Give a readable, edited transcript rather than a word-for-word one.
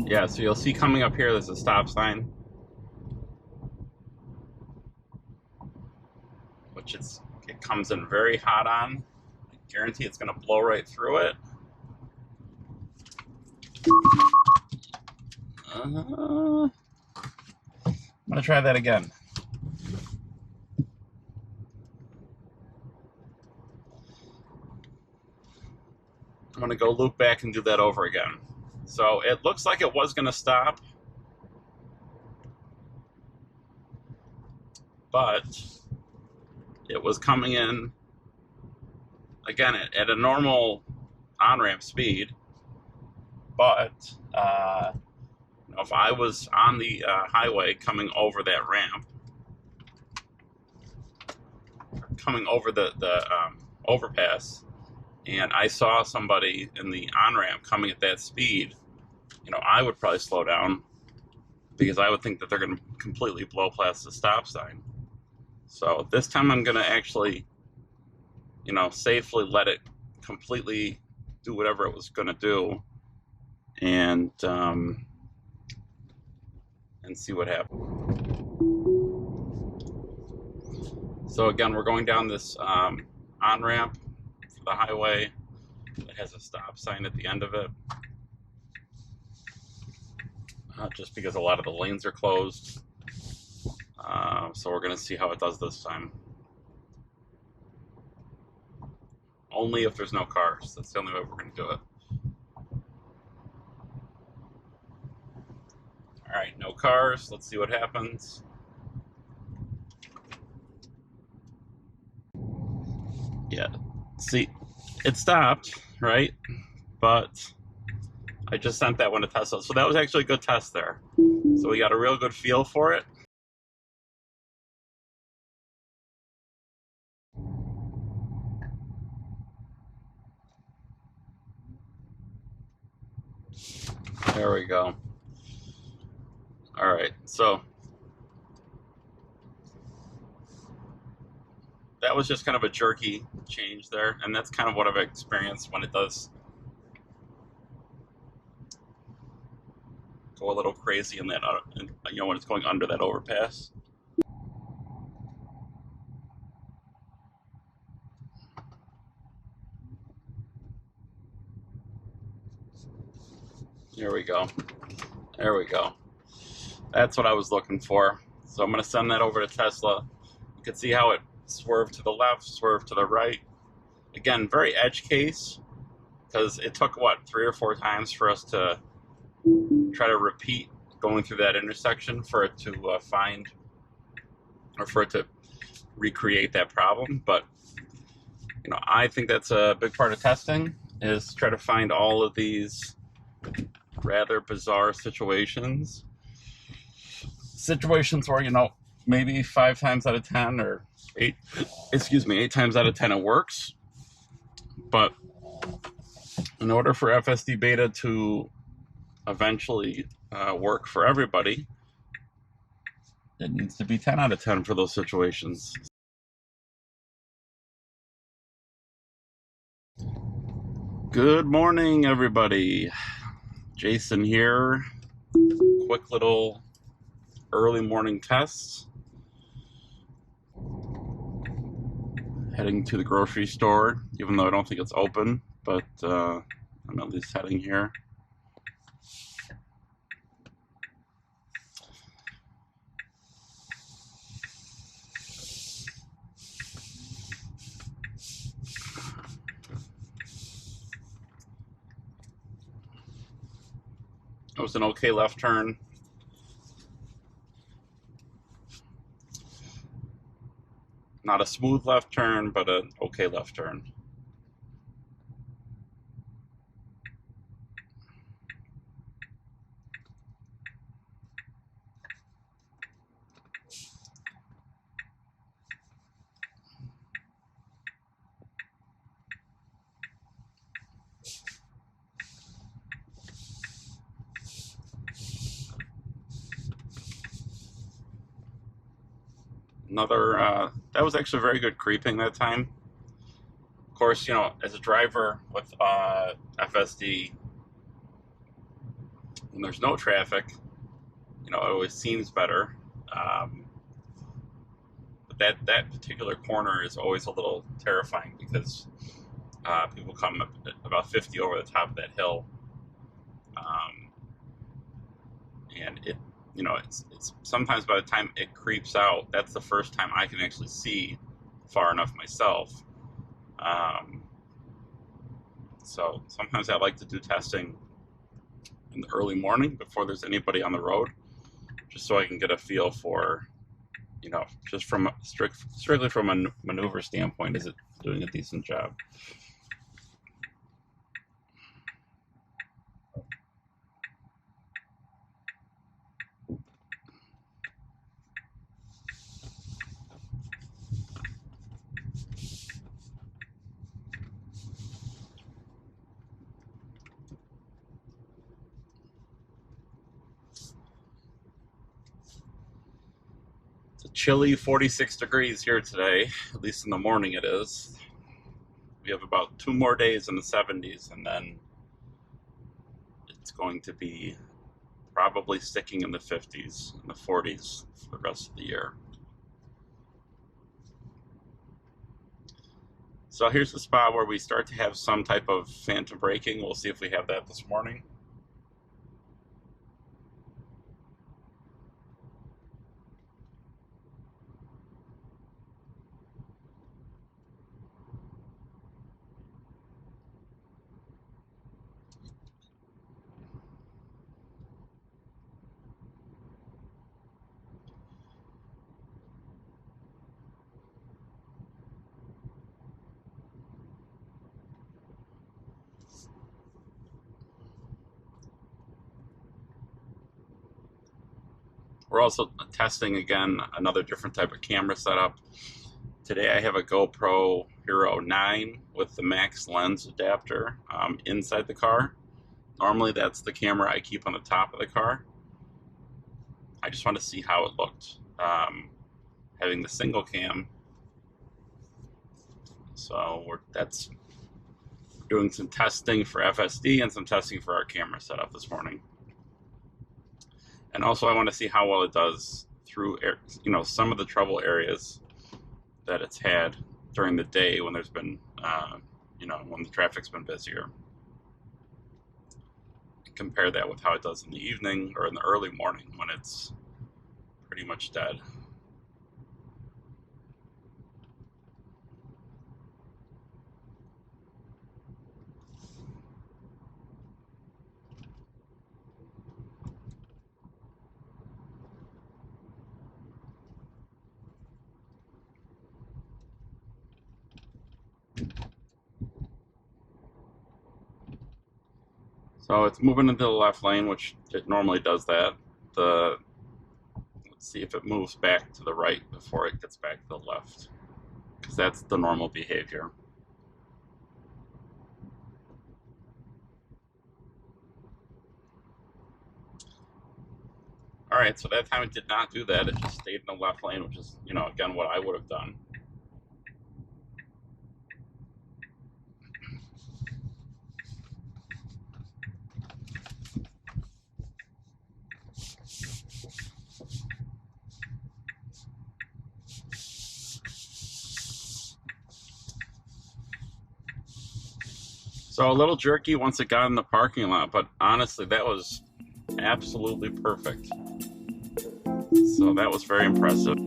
Yeah, so you'll see coming up here, there's a stop sign, which it comes in very hot on. I guarantee it's going to blow right through it. I'm going to try that again. I'm going to go loop back and do that over again. So it looks like it was going to stop, but it was coming in, again, at a normal on-ramp speed. But if I was on the highway coming over that ramp, coming over the overpass, and I saw somebody in the on-ramp coming at that speed, I would probably slow down because I would think that they're going to completely blow past the stop sign. So this time I'm going to actually, safely let it completely do whatever it was going to do, and see what happens. So again, we're going down this on-ramp for the highway that has a stop sign at the end of it, just because a lot of the lanes are closed. So we're going to see how it does this time. Only if there's no cars. That's the only way we're going to do it. All right, no cars. Let's see what happens. Yeah, see, it stopped, right? But I just sent that one to Tesla. So that was actually a good test there. So we got a real good feel for it. There we go. All right, so that was just kind of a jerky change there, and that's kind of what I've experienced when it does go a little crazy in that, when it's going under that overpass. There we go. There we go. That's what I was looking for. So I'm going to send that over to Tesla. You can see how it swerved to the left, swerved to the right. Again, very edge case, because it took, 3 or 4 times for us to try to repeat going through that intersection for it to find, or for it to recreate that problem. But, I think that's a big part of testing, is try to find all of these rather bizarre situations where, maybe 5 times out of 10 or 8 times out of 10 it works. But in order for FSD Beta to eventually work for everybody, it needs to be 10 out of 10 for those situations. Good morning, everybody. Jason here. Quick little early morning test. Heading to the grocery store, even though I don't think it's open, but I'm at least heading here. It was an okay left turn. Not a smooth left turn, but an okay left turn. That was actually very good creeping that time. Of course, as a driver with FSD, when there's no traffic, you know, it always seems better. But that particular corner is always a little terrifying because people come about 50 over the top of that hill, and it, you know, it's sometimes by the time it creeps out, that's the first time I can actually see far enough myself. So sometimes I like to do testing in the early morning before there's anybody on the road, just so I can get a feel for, you know, just from strictly from a maneuver standpoint, is it doing a decent job? It's a chilly 46 degrees here today, at least in the morning it is. We have about 2 more days in the 70s, and then it's going to be probably sticking in the 50s and the 40s for the rest of the year. So here's the spot where we start to have some type of phantom braking. We'll see if we have that this morning. We're also testing, again, another different type of camera setup. Today I have a GoPro Hero 9 with the max lens adapter inside the car. Normally that's the camera I keep on the top of the car. I just want to see how it looked having the single cam. So we're doing some testing for FSD and some testing for our camera setup this morning. And also I want to see how well it does through, you know, some of the trouble areas that it's had during the day when there's been, you know, when the traffic's been busier. Compare that with how it does in the evening or in the early morning when it's pretty much dead. So it's moving into the left lane, which it normally does that. Let's see if it moves back to the right before it gets back to the left, because that's the normal behavior. All right, so that time it did not do that. It just stayed in the left lane, which is, you know, again, what I would have done. So a little jerky once it got in the parking lot, but honestly, that was absolutely perfect. So that was very impressive.